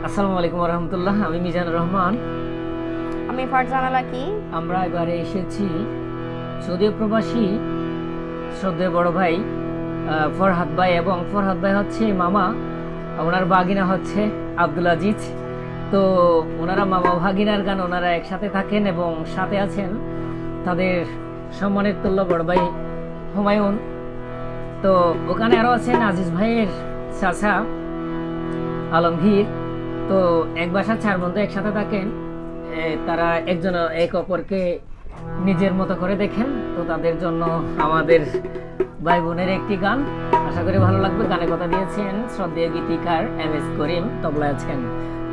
আসসালামু আলাইকুম রহমতুল্লাহ। আমি মিজানুর রহমান। আমি ফারজানা লাকি। আমরা এবারে এসেছি সৌদি প্রবাসী শ্রদ্ধেয় বড় ভাই ফরহাদ ভাই, এবং ফরহাদ ভাই হচ্ছে মামা, ওনার ভাগিনা হচ্ছে আব্দুল আজিজ। তো ওনারা মামা ভাগিনার গান ওনারা একসাথে থাকেন এবং সাথে আছেন তাদের সম্মানের তুল্য বড় ভাই হুমায়ুন। তো ওখানে আরো আছেন আজিজ ভাইয়ের চাচা আলমগীর। তো এক বাসার 4 বন্ধু একসাথে থাকেন। তারা একজন এক অপরকে নিজের মতো করে দেখেন। তো তাদের জন্য আমাদের ভাই বোনের একটি গান, আশা করি ভালো লাগবে। গানে কথা দিয়েছেন শ্রদ্ধেয় গীতিকার MS করিম, তবলায় আছেন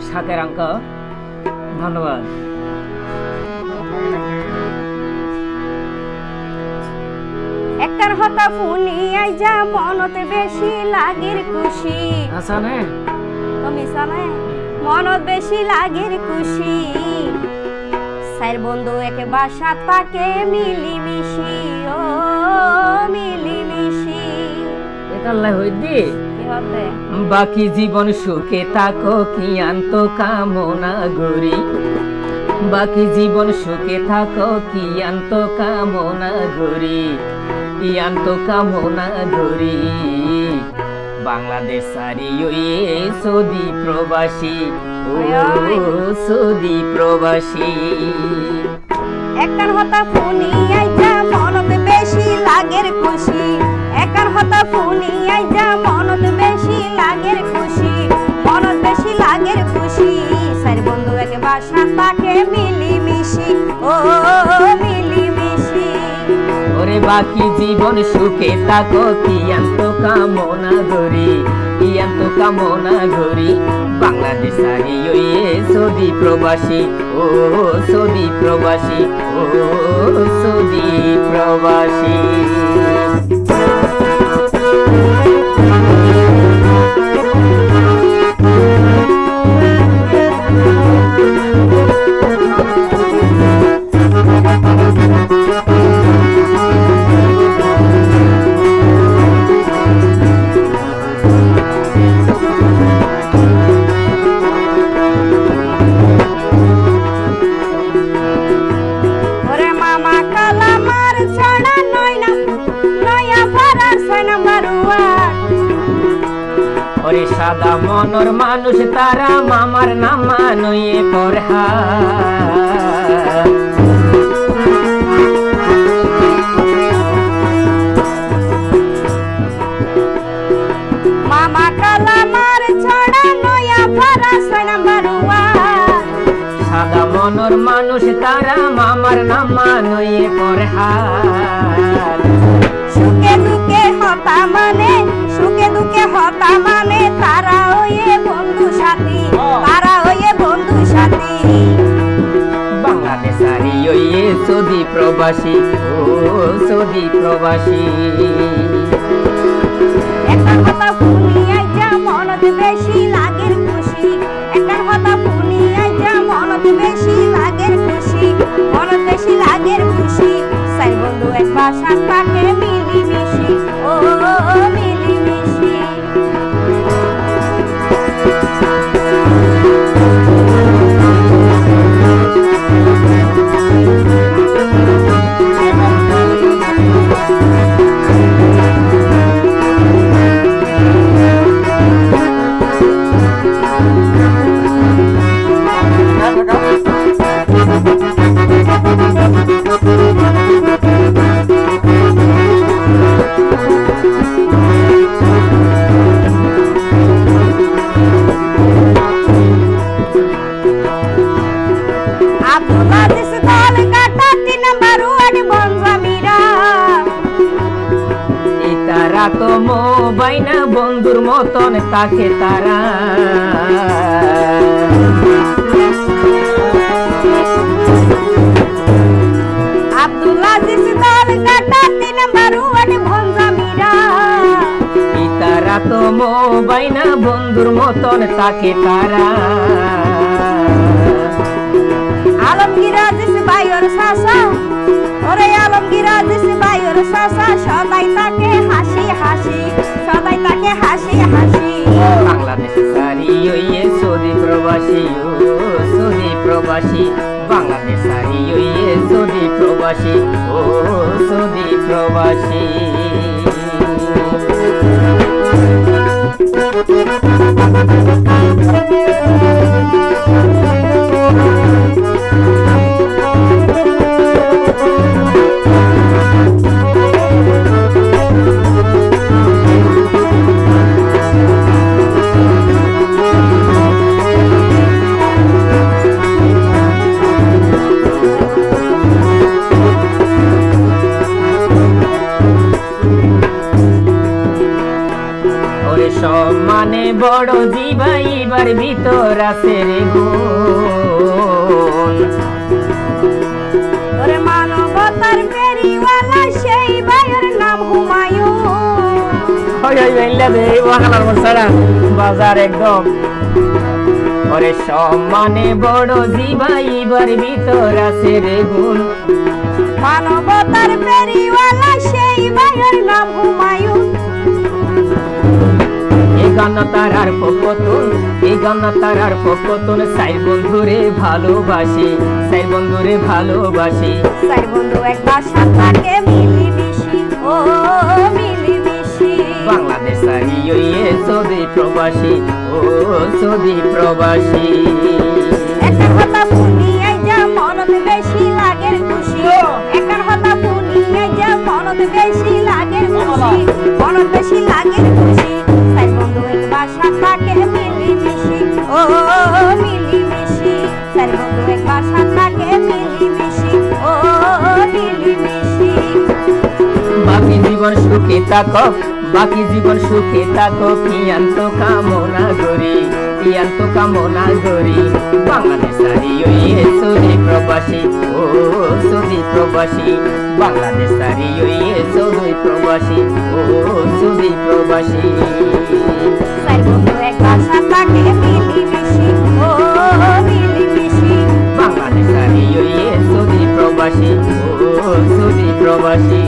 শাকের আঙ্কা। ধন্যবাদ। একটার হতা ফুনি আইজা মনতে বেশি লাগের খুশি। আচ্ছা না তুমি জানে মনত বেশি লাগের খুশি। চার বন্ধু একে বাসা তাকে মিলিমিশি, ও মিলিমিশি। একাল্লাই হইদি কি হবে বাকি জীবন সুখে থাকো কি আন্ত কামনা গরি। বাকি জীবন সুখে থাকো কি আন্ত কামনা গরি, ইয়ান্ত কামনা গরি। বাংলাদেশ সারি সৌদি প্রবাসী, ও সৌদি প্রবাসী। একটার হতা ফুনি আইজা মনত বেশি লাগের খুশি। একটার হতা ফুনি আইজা মনত বেশি লাগের খুশি, মনত বেশি লাগের খুশি। চার বন্ধু একে বাসা তাকে মিলিমিশি, ও মিলিমিশি। ওরে বাকি জীবন সুখে থাকো কি আন্ত কামনা গরি, ইয়ান্ত কামনা গরি। বাংলাদেশ সারি সৌদি প্রবাসী, ও সৌদি প্রবাসী, ও সৌদি প্রবাসী। ওরে সাদা মনর মানুষ তারা মামার নাম নয়ে ফরহাদ। মামা কালামার ছড়া নয়া ফারা 6 নাম্বার ওয়ার্ড। সাদা মনর মানুষ তারা মামার নাম নয়ে ফরহাদ। সুখে দুঃখে হতা মানে, সুখে দুঃখে হতা মানে তারা হয়ে বন্ধু সাথী, তারা হয়ে বন্ধু সাথী। বাংলাদেশ সারি সৌদি প্রবাসী, ও সৌদি প্রবাসী। একটা কথা ফুনি আইজা মনত বেশি লাগের খুশি। একটা কথা ফুনি আইজা মনত বেশি লাগের খুশি, মনত বেশি লাগের খুশি। চার বন্ধু এক বাসা তাকে মিলিমিশি, ও মিলিমিশি। আব্দুল আজিজ দল কাটা 3 নাম্বার ওয়ার্ড বনজামিরা। এই তারা তো মোবাইনা বন্ধুর মতন তাকে তারা। আব্দুল আজিজ দল কাটা 3 নাম্বার ওয়ার্ড বনজামিরা। এই তারা তো মোবাইনা বন্ধুর মতন তাকে তারা। আলমগীর আজিজ ভাইয়ের চাচা, ওরে আলমগীর আজিজ ভাইয়ের চাচা সদাই তাকে হাসি হাসি, সদাই তাকে হাসি হাসি। বাংলাদেশ সারি সৌদি প্রবাসী ও সৌদি প্রবাসী বাংলাদেশ আরি ওই সৌদি প্রবাসী ও সৌদি প্রবাসী সম্মানে বড় জিবাইবার ভিতর আছে রে গুণ ওরে মানবতার ফেরিওয়ালা সেই ভাইয়ের নাম হুমায়ুন বাজার একদম ওরে সম্মানে বড় জিবাইবার ভিতর আছে রে গুণ মানবতার ফেরিওয়ালা সেই ভাইয়ের নাম হুমায়ুন তারার পকতুন এই গান তারার পকতুন সাই বন্ধুরে ভালোবাসি সাই বন্ধুরে ভালোবাসি সাই বন্ধু এক বাসা থাকে মিলিমিশি ও মিলিমিশি বাংলাদেশ আরি ওই সৌদি প্রবাসী ও সৌদি প্রবাসী একার হতা পুনিয়াই যা মনত বেশি লাগের খুশি একার হতা পুনিয়াই যা মনত বেশি লাগের খুশি মনত বেশি লাগের খুশি সাই বন্ধু এক বাসা থাকে মিলিমিশি ও মিলিমিশি সাই বন্ধু এক বাসা থাকে মিলিমিশি ও মিলিমিশি বাকি জীবন সুখে থাকো বাকি জীবন সুখে থাকো কিয়ান্ত কামনা করি কিয়ান্ত কামনা করি বাংলাদেশ আরি ওই সৌদি প্রবাসী ও সৌদি প্রবাসী বাংলাদেশ আরি ওই সৌদি প্রবাসী ও সৌদি প্রবাসী সাই বন্ধু এক বাসা থাকে মিলিমিশি ও মিলিমিশি বাংলাদেশ আরি ওই সৌদি প্রবাসী ও সৌদি প্রবাসী